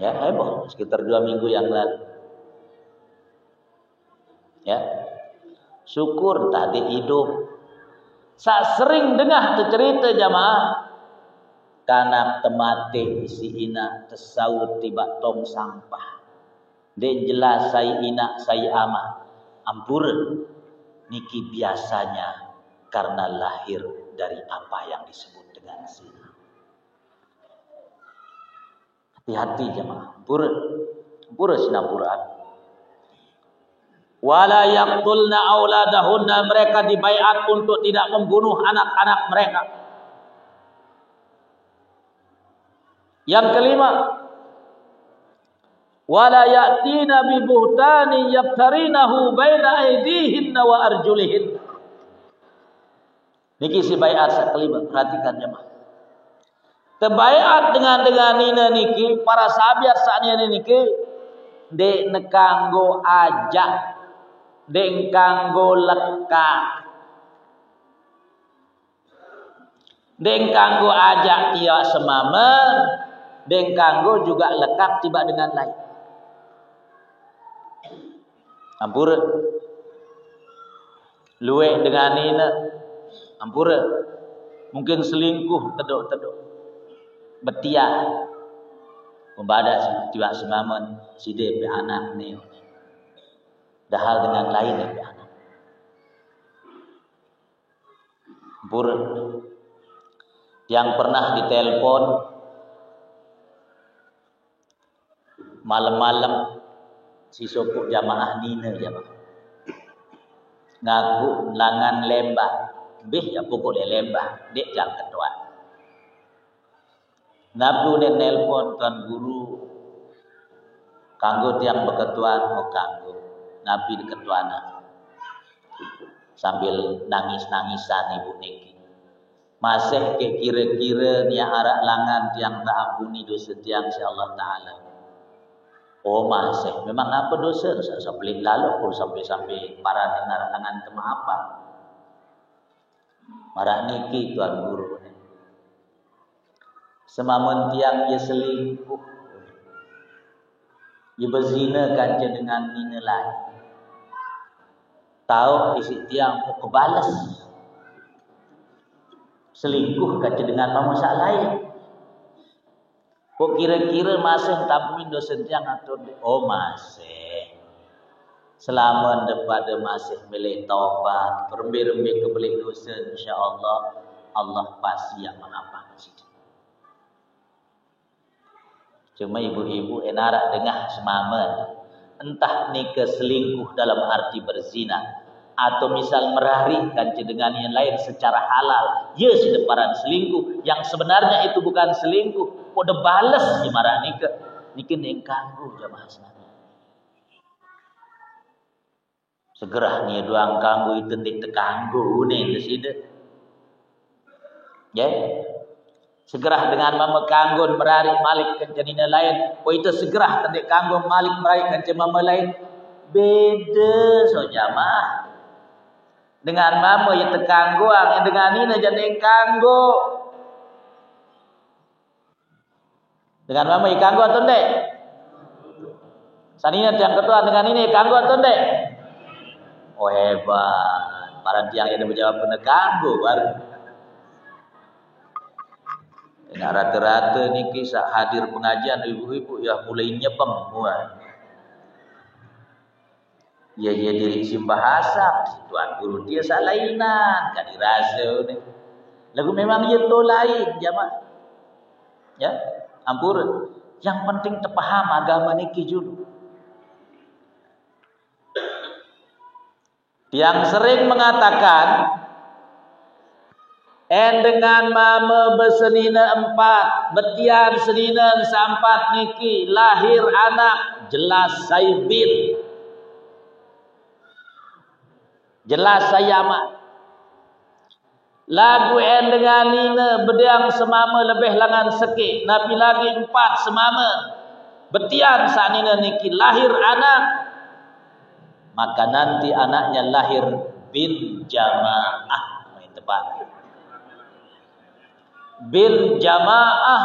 Ya, heboh sekitar 2 minggu yang lalu. Ya. Syukur tadi hidup. Sak sering dengar tu cerita jamaah. Kanak temate isi ina tersawut tiba tong sampah. Dek jelas saya inak saya ama. Ampura niki biasanya karena lahir dari apa yang disebut dengan zina. Hati-hati jemaah. Ampura sinapuraan. Wala yaqtulna auladahunna, mereka dibaiat untuk tidak membunuh anak-anak mereka. Yang kelima, wala ya'tina bi buhtani yaftarinahu baina aydihinna wa arjulihin. Niki si baiat sak kelima, perhatikan jemaah. Tebaiat dengan ina niki para sahabat sakniki niki dek nekanggo ajak, dek kanggo lekak, dek kanggo ajak dia semamer, dek kanggo juga lekak tiba dengan lain. Ampura luwe dengan ina, ampura mungkin selingkuh teduk-teduk betia membadas tiba semamen si DP anak ni dahal dengan lain DP anak. Ampura yang pernah ditelepon malam-malam si sopuk jamaah nina jamaah ngaku langan lembah bih ya pokok lembah dek jang ketua nabu ne nelpon tuan guru kanggo tiang beketuan mau kanggo nabi ketuana sambil nangis-nangisan ibu niki masih ke kira-kira nia arak langan tiang tak ampuni dosa tiang insyaallah taala. Oh masih memang apa dosa sampai lalu pun sampai para dengar langan tema apa marah niki tuan guru semamun tiang ia selingkuh ia berzina kanca dengan nina lain tahu isi tiang mau kebalas selingkuh kanca dengan manusia lain kok kira-kira masih tampun dosa tiang atau oh masih selama daripada masih milih taubat rembi-rembi kebelik dosa insyaallah Allah pasti yang mengampuni. Cuma ibu-ibu enarak dengar semamen entah ni keselingkuh dalam arti berzina atau misal merahrikan dengan yang lain secara halal ya sedeparan selingkuh yang sebenarnya itu bukan selingkuh kok balas di marah nikah nikin yang kanggu jamaah sekalian segera ni doang kanggu itu ndik tekanggu ni deside ya segera dengan mama kanggun merarik malik ke janina lain oh itu segera tendik kanggun malik merarik ke mama lain beda so jamaah dengan mama yang tekangguang yang dengan nina jadi kanggo dengan mama yang kanggo atau ndek sanina yang ketua dengan ini kanggo atau ndek oh hebat para tiang yang menjawab benar kanggo baru nah rata-rata ni kisah hadir pengajian ibu-ibu ya mulai nyepeng semua. Ya diri simbah asap tuan guru dia salainan kan dirasa ni. Lagu memang ia tu lain jamaah. Ya, ampura. Yang penting terpaham agama niki dulu. Yang sering mengatakan dengan mama bersenina 4 betian senina sampat niki lahir anak jelas saya bin jelas saya mak lagu dengan nina bediang semama lebih langan sekik nabi lagi 4 semama betian saat nina niki lahir anak maka nanti anaknya lahir bin jamaah main tepat bin jamaah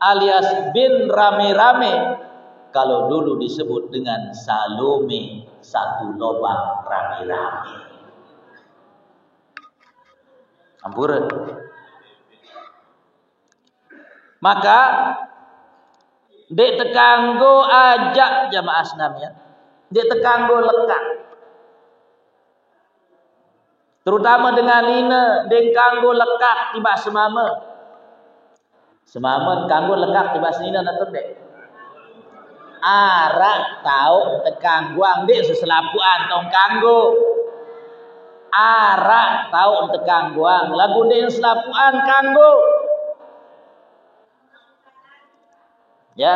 alias bin rame-rame kalau dulu disebut dengan Salome satu lubang rame-rame ampura maka Dek tekanggo ajak jamaah senamnya. Dek tekanggo lekat. Terutama dengan ina dek kanggo lekat tiba semama. Semama kanggo lekat tiba senina natun dek. Arak tahu tekangguang dek seselapuan tong kanggo. Arak tahu tekangguang lagu dek selapuan kanggo. Ya.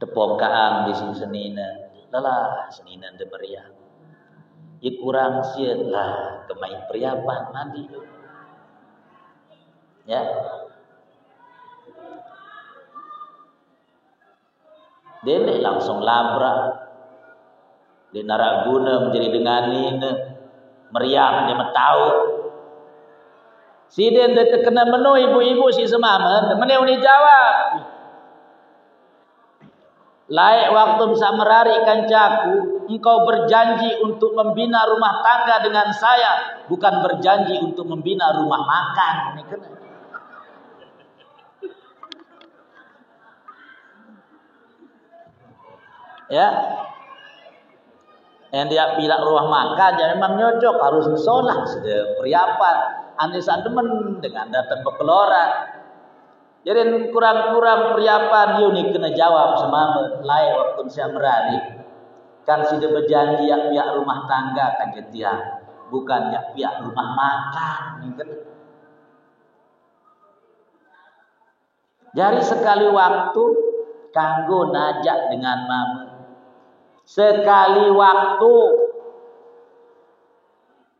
Tepokaan di senina. Lelah senina de meriah. Ya kurang siat lah kemai periapan mandi. Ya. Dia langsung labrak. Dia narak guna menjadi dengan ini meriam dia tahu. Si dia terkena menu ibu-ibu si semama, temennya uni jawab. Layak waktu bisa merarikan caku, engkau berjanji untuk membina rumah tangga dengan saya, bukan berjanji untuk membina rumah makan. Ini kena. Ya. Yang dia bilang rumah makan, ya memang nyocok harus sholat sudah periapan. Anisan temen dengan datang ke keluaran. Jadi kurang-kurang periapan Yuni kena jawab semama lain waktu saya merari. Kan sudah berjanji ya pihak rumah tangga kan jetian, bukan ya pihak rumah makan. Jadi sekali waktu kanggo najak dengan mama. Sekali waktu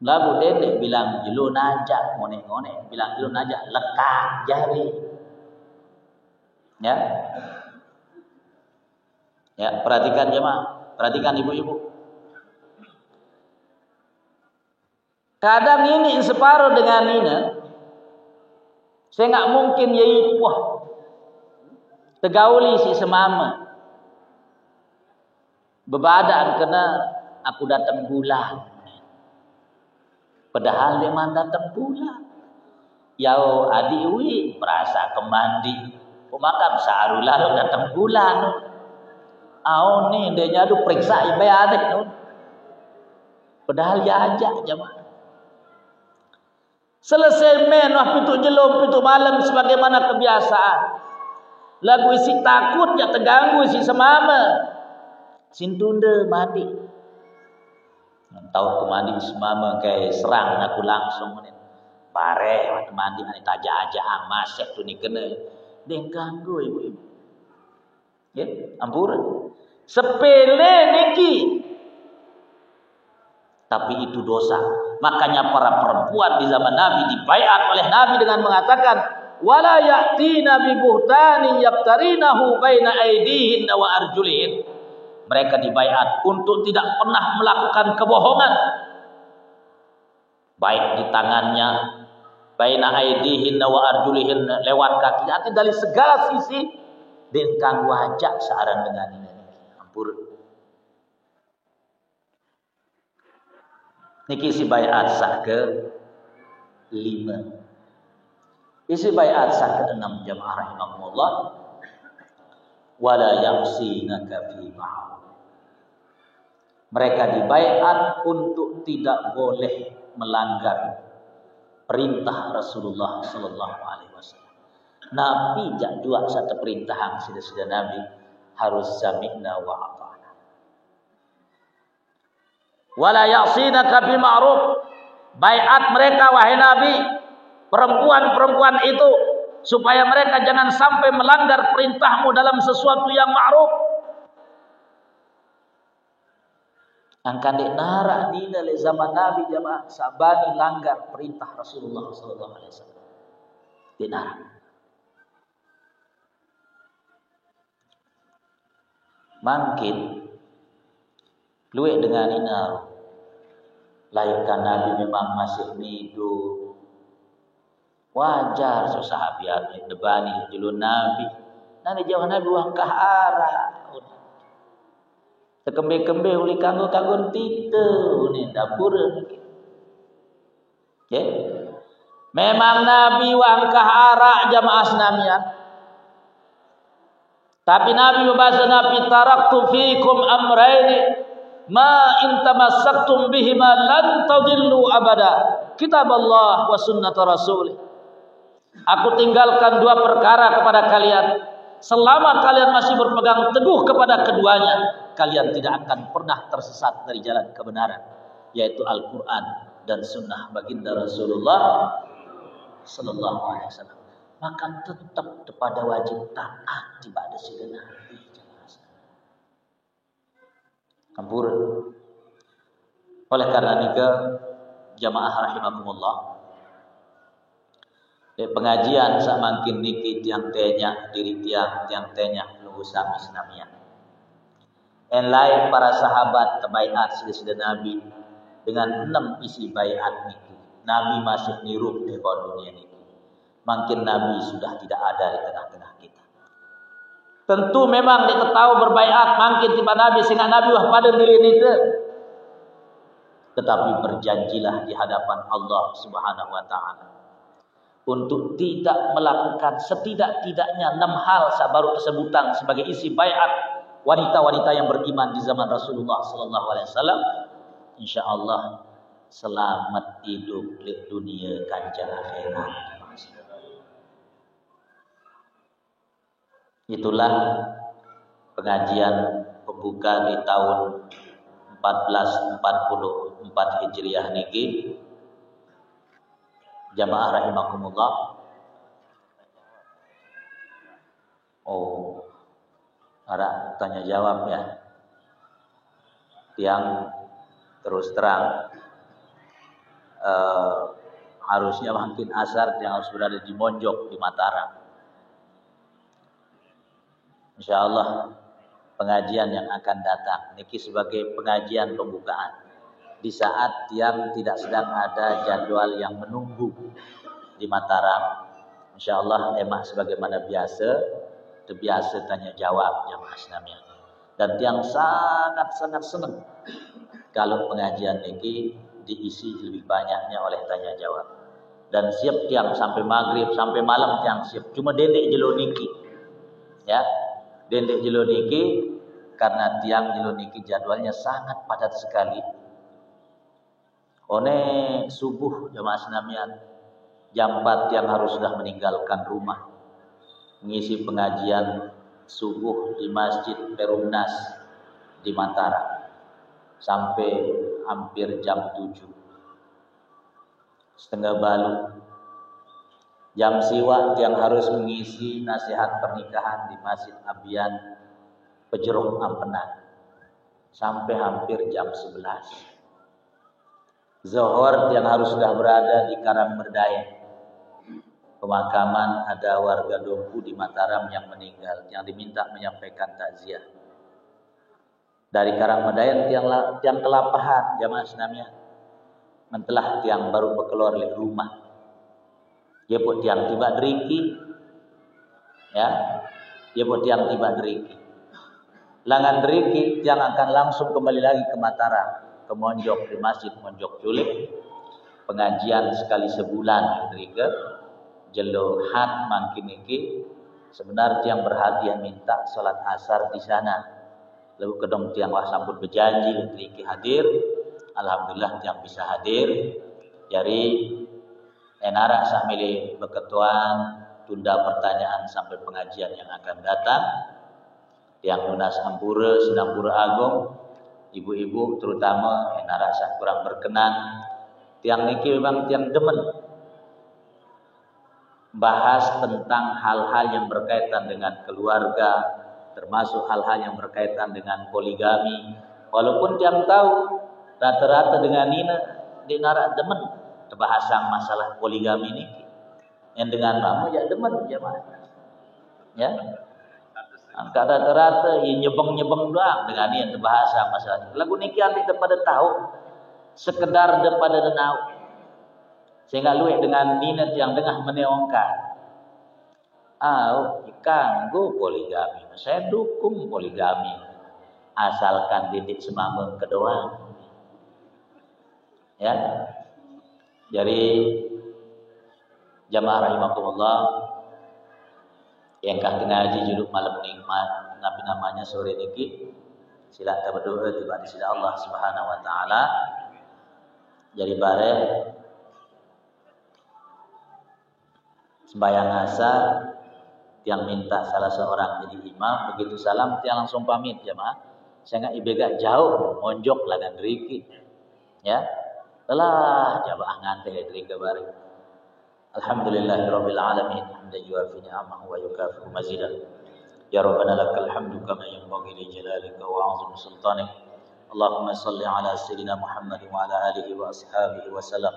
lalu dedek bilang jelu najak ngone-ngone, bilang jelu najak lekat jari. Ya. Ya, perhatikan jemaah, perhatikan ibu-ibu. Kadang ini separuh dengan Nina. Saya enggak mungkin yai wah. Tegauli si semama. Bebadan kena aku datang bulan. Padahal dia man datang bulan. Yau adiwi merasa kemandi. Pemakam sarulah datang bulan. Au ni dia nyadu periksa ibadat tu. Padahal dia ajak jemaah. Selesai main wah pitu jelum pitu malam sebagaimana kebiasaan. Lagu isi takut ya terganggu isi semama. Sintunda mandi. Tahu ke mandi semama kayak serang aku langsung ni. Bare waktu mandi ani taja aja masak tu ni kena. Deng ganggu ibu-ibu. Ya, ampun. Sepele niki. Tapi itu dosa. Makanya para perempuan di zaman Nabi dibaiat oleh Nabi dengan mengatakan wala ya'tina bi buhtani yaftarinahu baina aydihin wa arjulihin. Mereka dibaiat untuk tidak pernah melakukan kebohongan baik di tangannya baina aydihin wa arjulihin lewat kaki atau dari segala sisi dengan wajah searan dengan ini. Ampun. Niki isi baiat sah ke 5. Isi baiat sah ke 6 jamaah rahimahumullah. Wala yamsinaka fi ma'ruf. Mereka dibaiat untuk tidak boleh melanggar perintah Rasulullah sallallahu alaihi wasallam. Nabi jak dua satu perintahan sudah Nabi harus sami'na wa ata'na. Wala ya'sinaka bi ma'ruf. Baiat mereka wahai Nabi, perempuan-perempuan itu supaya mereka jangan sampai melanggar perintahmu dalam sesuatu yang ma'ruf. Angkan dek narak di dalam zaman Nabi jamaah sabani langgar perintah Rasulullah sallallahu alaihi wasallam. Dinar. Mungkin luwek dengan inar. Layakkan Nabi memang masih hidup. Wajar sahabat debani julun Nabi. Nanti jauh Nabi wangkah arah. Sekembe-kembe uli kanggo-kanggo tite uni dapur. Okay. Memang Nabi wangkah arah jamaah senamian. Tapi Nabi membahas Nabi taraktu fikum amraini ma in tamassaktum bihima lan tadillu abada. Kitab Allah wa sunnat Rasul. Aku tinggalkan dua perkara kepada kalian. Selama kalian masih berpegang teguh kepada keduanya, kalian tidak akan pernah tersesat dari jalan kebenaran, yaitu Al-Quran dan Sunnah baginda Rasulullah Sallallahu Alaihi Wasallam. Maka tetap kepada wajib taat di pada sidana Kampur. Oleh karena itu, jamaah rahimakumullah, pengajian samakin niki tiang tenya diri tiang tenya nunggu sami senamian. En lain para sahabat terbaiat sida Nabi dengan 6 isi baiat niki. Nabi masih nirup di dunia niki. Makin Nabi sudah tidak ada di tengah-tengah kita. Tentu memang kita tahu berbaiat makin tiba Nabi sehingga Nabi wah pada diri itu. Tetapi berjanjilah di hadapan Allah Subhanahu wa taala untuk tidak melakukan setidak-tidaknya 6 hal sabaru kesebutan sebagai isi baiat wanita-wanita yang beriman di zaman Rasulullah sallallahu alaihi wasallam. Insyaallah selamat hidup di dunia kanjeng akhirat. Itulah pengajian pembuka di tahun 1444 Hijriah niki. Jamaah rahimakumullah. Oh, ada tanya jawab ya. Yang terus terang harusnya makin asar yang harus berada di Monjok di Mataram. Insyaallah pengajian yang akan datang niki sebagai pengajian pembukaan di saat yang tidak sedang ada jadwal yang menunggu di Mataram. Insyaallah emak sebagaimana biasa terbiasa tanya jawab yang asnamnya. Dan yang sangat-sangat senang kalau pengajian niki diisi lebih banyaknya oleh tanya jawab. Dan siap tiang sampai maghrib sampai malam tiang siap. Cuma dendek jelo niki. Ya. Dendek jelo niki karena tiang jelo niki jadwalnya sangat padat sekali. One subuh jamaah senamian jam 4 yang harus sudah meninggalkan rumah mengisi pengajian subuh di Masjid Perumnas di Mataram sampai hampir jam 7 setengah balu. Jam siwa yang harus mengisi nasihat pernikahan di Masjid Abian Pejerung Ampenan sampai hampir jam 11. Zuhur yang harus sudah berada di Karangmerdaya. Pemakaman ada warga Dompu di Mataram yang meninggal yang diminta menyampaikan takziah. Dari Karangmerdaya tiang kelapahan jamaah senamnya. Mentelah tiang baru berkeluar dari rumah. Dia pun tiang tiba deriki. Ya. Dia pun tiang tiba deriki. Langan deriki tiang akan langsung kembali lagi ke Mataram. Ke Monjok di Masjid Monjok Culik pengajian sekali sebulan derika jelo hat mangkin iki sebenarnya yang berhadiah minta salat asar di sana lalu kedong tiang wah sampun berjanji deriki hadir. Alhamdulillah tiang bisa hadir. Jadi enara sak milih beketuan tunda pertanyaan sampai pengajian yang akan datang. Tiang lunas ampura sedang pura agung. Ibu-ibu terutama yang rasa kurang berkenan. Tiang niki memang tiang demen bahas tentang hal-hal yang berkaitan dengan keluarga, termasuk hal-hal yang berkaitan dengan poligami. Walaupun tiang tahu rata-rata dengan Nina di nara demen terbahasan masalah poligami niki. Yang dengan kamu ya demen jemaah. Ya. Angka rata-rata nyebeng-nyebeng doang dengan ini yang terbahasa masalah. Lagu niki anti pada tahu sekedar daripada denau. Sehingga luwih dengan minat yang tengah meneongkan. Ganggu poligami. Saya dukung poligami. Asalkan didik semameng kedua. Ya. Jadi jamaah rahimakumullah, Yang kaki ngaji juluk malam nikmat, nabi namanya sore niki. Sila kita berdoa tiba di sisi Allah Subhanahu wa taala. Jadi bare sembahyang asar tiang minta salah seorang jadi imam, begitu salam tiang langsung pamit jemaah. Saya nggak ibega jauh monjok lah dan riki. Ya. Telah jamaah ngante dari kabare. Alhamdulillahirabbil alamin hamdan yuafi ni'amahu wa yukafi mazidah. Ya Rabbana lakal hamdu kama yanbaghi li jalalika wa 'azimi sultanik. Allahumma salli ala sayyidina Muhammad wa ala alihi wa ashabihi wa sallam.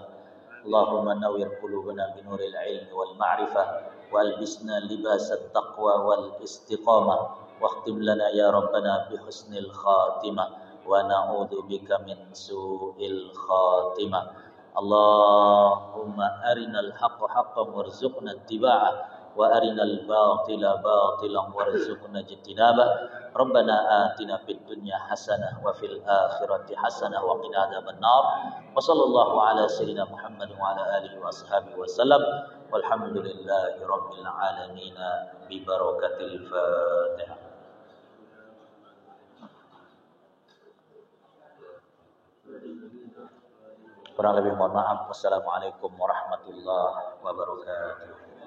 Allahumma nawwir qulubana bi nuril ilmi wal ma'rifah wa albisna libasat taqwa wal istiqamah wakhtim lana ya Rabbana bi husnil khatimah wa na'udzu bika min su'il khatimah. Allahumma arinal haqqa haqqan warzuqna ittiba'ah wa arinal batila batilan warzuqna ijtinabah. Rabbana atina fid dunya hasanah wa fil akhirati hasanah wa qina adzabannar. Wa sallallahu ala sayyidina Muhammad wa ala alihi wa ashabihi wa sallam. Walhamdulillahi rabbil alamin bi barakatil Fatihah. Kurang lebih mohon maaf. Wassalamualaikum warahmatullahi wabarakatuh.